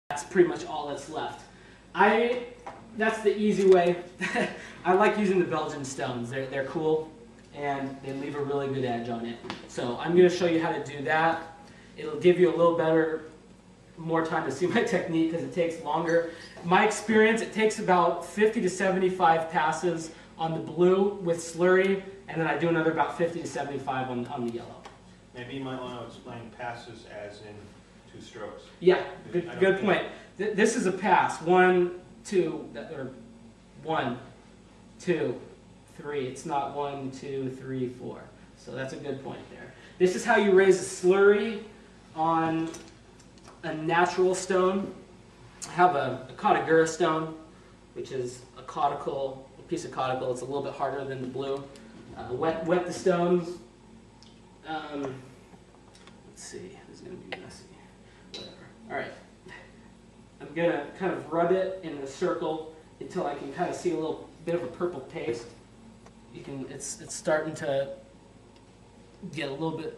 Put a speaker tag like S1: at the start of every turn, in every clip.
S1: That's pretty much all that's left. That's the easy way. I like using the Belgian stones. They're cool, and they leave a really good edge on it. So I'm going to show you how to do that. It'll give you a little more time to see my technique because it takes longer. My experience, it takes about 50 to 75 passes on the blue with slurry, and then I do another about 50 to 75 on the yellow.
S2: Maybe you might want to explain passes as in 2 strokes.
S1: Yeah, good point. This is a pass. 1, 2, or 1, 2, 3. It's not 1, 2, 3, 4. So that's a good point there. This is how you raise a slurry on a natural stone. I have a Katagura stone, which is a piece of caudicle. It's a little bit harder than the blue. Wet the stones. Let's see. This is going to be messy. Whatever. All right. I'm going to kind of rub it in a circle until I can kind of see a little bit of a purple paste. It's starting to get a little bit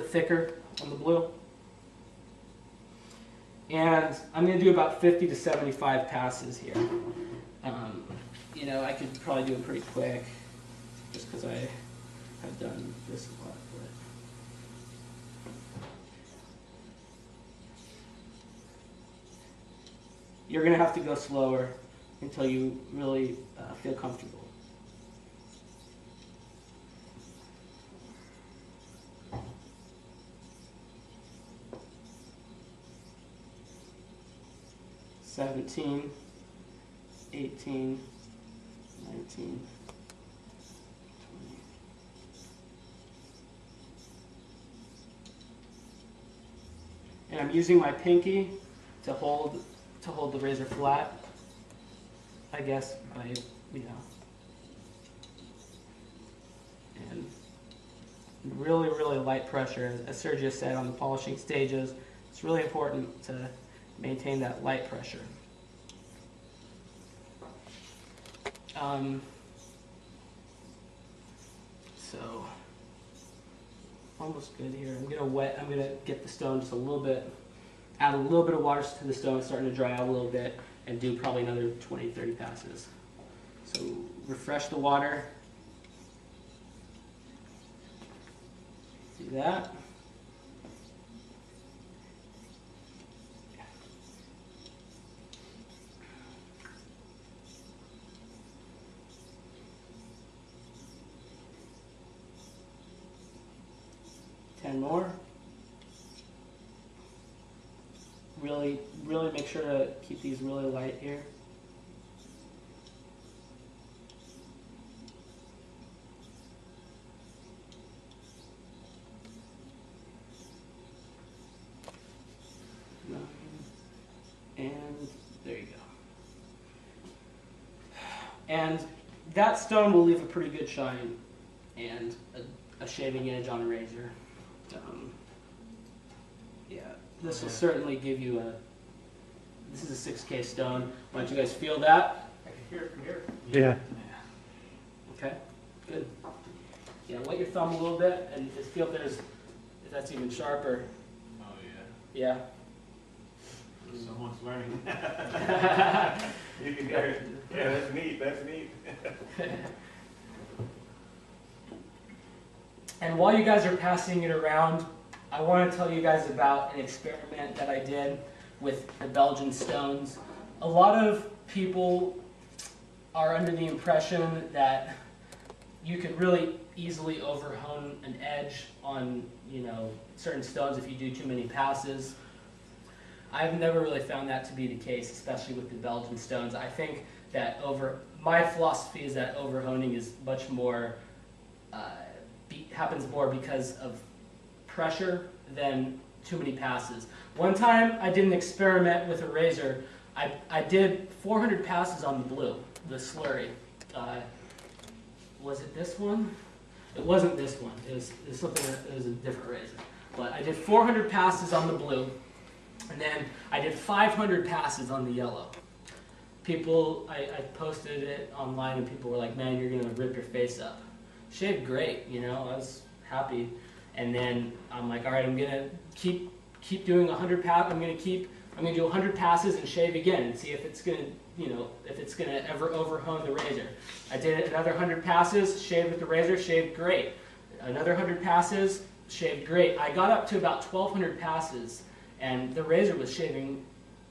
S1: thicker on the blue. And I'm going to do about 50 to 75 passes here. You know, I could probably do it pretty quick just because I have done this a lot. But you're going to have to go slower until you really feel comfortable. $17, $18, $19, $20. And I'm using my pinky to hold the razor flat, I guess, by, you know, and really, really light pressure. As Sergio said on the polishing stages, it's really important to maintain that light pressure. So almost good here. I'm gonna get the stone just a little bit, add a little bit of water to the stone, it's starting to dry out a little bit, and do probably another 20, 30 passes. So refresh the water. See that? More. Really make sure to keep these really light here. And there you go. And that stone will leave a pretty good shine and a shaving edge on a razor. Yeah, this will certainly give you this is a 6K stone. Why don't you guys feel that?
S2: I can hear it from here.
S3: Yeah.
S1: Okay, good. Yeah, wet your thumb a little bit and just feel if that's even sharper.
S2: Oh yeah.
S1: Yeah.
S2: Someone's learning. You can hear it. Yeah, that's neat. That's neat.
S1: And while you guys are passing it around, I want to tell you guys about an experiment that I did with the Belgian stones. A lot of people are under the impression that you could really easily overhone an edge on, you know, certain stones if you do too many passes. I've never really found that to be the case, especially with the Belgian stones. I think that my philosophy is that overhoning is much more happens more because of pressure than too many passes. One time I did an experiment with a razor. I did 400 passes on the blue, the slurry. Was it this one? It wasn't this one. It was a different razor. But I did 400 passes on the blue, and then I did 500 passes on the yellow. I posted it online, and people were like, "Man, you're gonna rip your face up." Shaved great, you know. I was happy, and then I'm like, "All right, I'm gonna keep doing 100 passes. I'm gonna keep I'm going to do 100 passes and shave again and see if it's going to, you know, if it's going to ever overhone the razor. I did another 100 passes, shaved with the razor, shaved great. Another 100 passes, shaved great. I got up to about 1,200 passes, and the razor was shaving,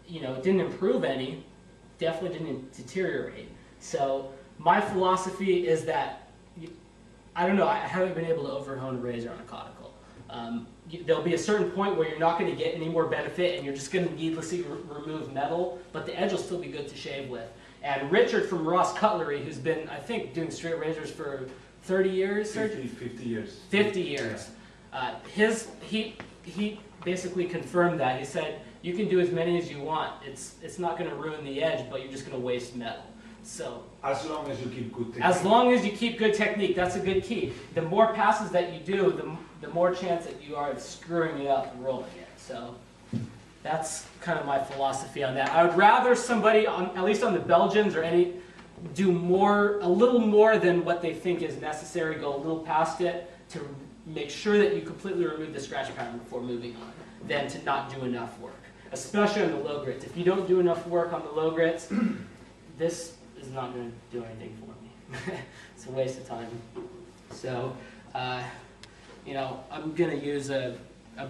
S1: you know, it didn't improve any, definitely didn't deteriorate. So my philosophy is that, I don't know, I haven't been able to overhone a razor on a caudicle. There'll be a certain point where you're not going to get any more benefit and you're just going to needlessly remove metal, but the edge will still be good to shave with. And Richard from Ross Cutlery, who's been, I think, doing straight razors for 30 years?
S3: 50 years.
S1: 50 years. He basically confirmed that. He said, you can do as many as you want. It's not going to ruin the edge, but you're just going to waste metal. So
S3: as long as you keep good technique.
S1: as long as you keep good technique, that's a good key. The more passes that you do, the more chance that you are of screwing it up and rolling it. So that's kind of my philosophy on that. I would rather somebody, at least on the Belgians or any, do a little more than what they think is necessary, go a little past it to make sure that you completely remove the scratch pattern before moving on, than to not do enough work, especially on the low grits. If you don't do enough work on the low grits, this is not going to do anything for me. It's a waste of time. So, you know, I'm going to use a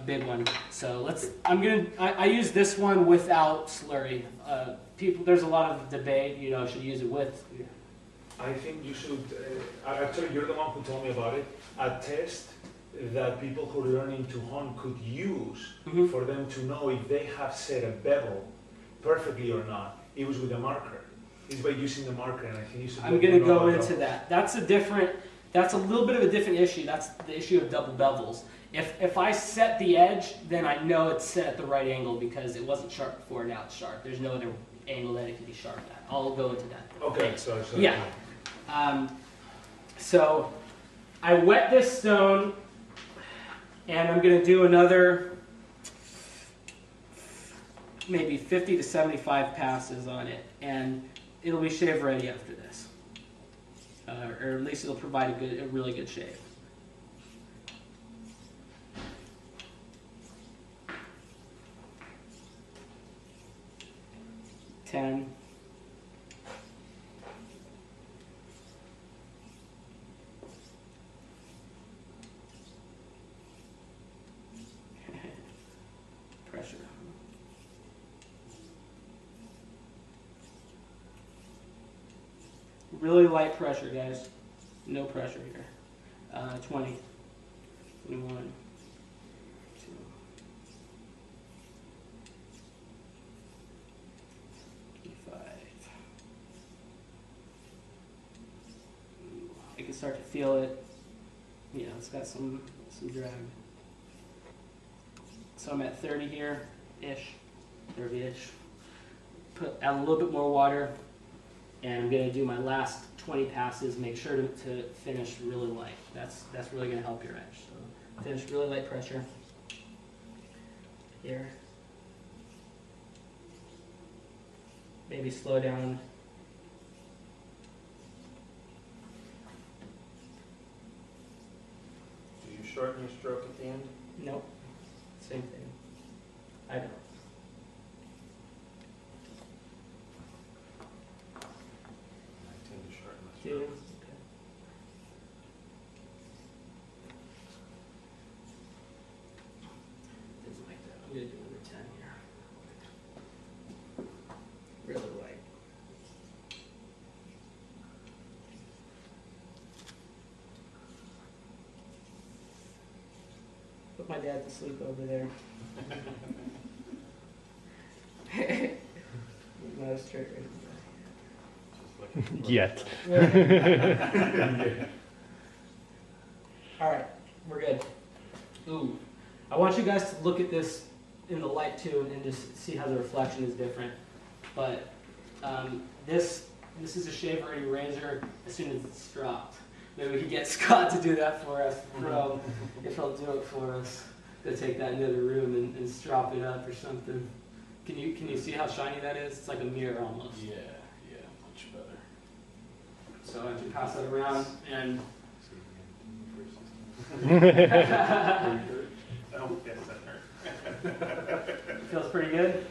S1: big one. So I use this one without slurry. There's a lot of debate, you know, should use it with.
S3: I think you should, actually you're the one who told me about it, a test that people who are learning to hone could use for them to know if they have set a bevel perfectly or not. It was with a marker. It's by using the marker, and I think you should.
S1: I'm going to go into that. That's a little bit of a different issue. That's the issue of double bevels. If I set the edge, then I know it's set at the right angle because it wasn't sharp before, now it's sharp. There's no other angle that it can be sharp at. I'll go into that.
S3: Okay, so
S1: yeah. So I wet this stone, and I'm going to do another maybe 50 to 75 passes on it, and it'll be shave ready after this, or at least it'll provide a really good shave. Ten. Pressure. Really light pressure, guys. No pressure here. 20, 21, 2. I can start to feel it. Yeah, it's got some drag. So I'm at 30 here, ish, 30-ish. Add a little bit more water, and I'm going to do my last 20 passes. Make sure to finish really light. That's really going to help your edge. So finish really light pressure here. Maybe slow down.
S2: Shorten your stroke at the end?
S1: Nope. Same thing. I don't.
S2: I tend to shorten my
S1: Do you?
S2: stroke.
S1: Okay. Didn't like that. I'm going to do another 10 here. Really light. Put my dad to sleep over there. No, straight right.
S4: Yet.
S1: All right, we're good. Ooh, I want you guys to look at this in the light too, and just see how the reflection is different. But this is a shave ready razor as soon as it's dropped. Maybe we could get Scott to do that for us, if he'll do it for us. To take that into the room and strop it up or something. Can you see how shiny that is? It's like a mirror almost.
S2: Yeah, much better.
S1: So I can pass that around and.
S2: Oh, yes, that hurt.
S1: Feels pretty good.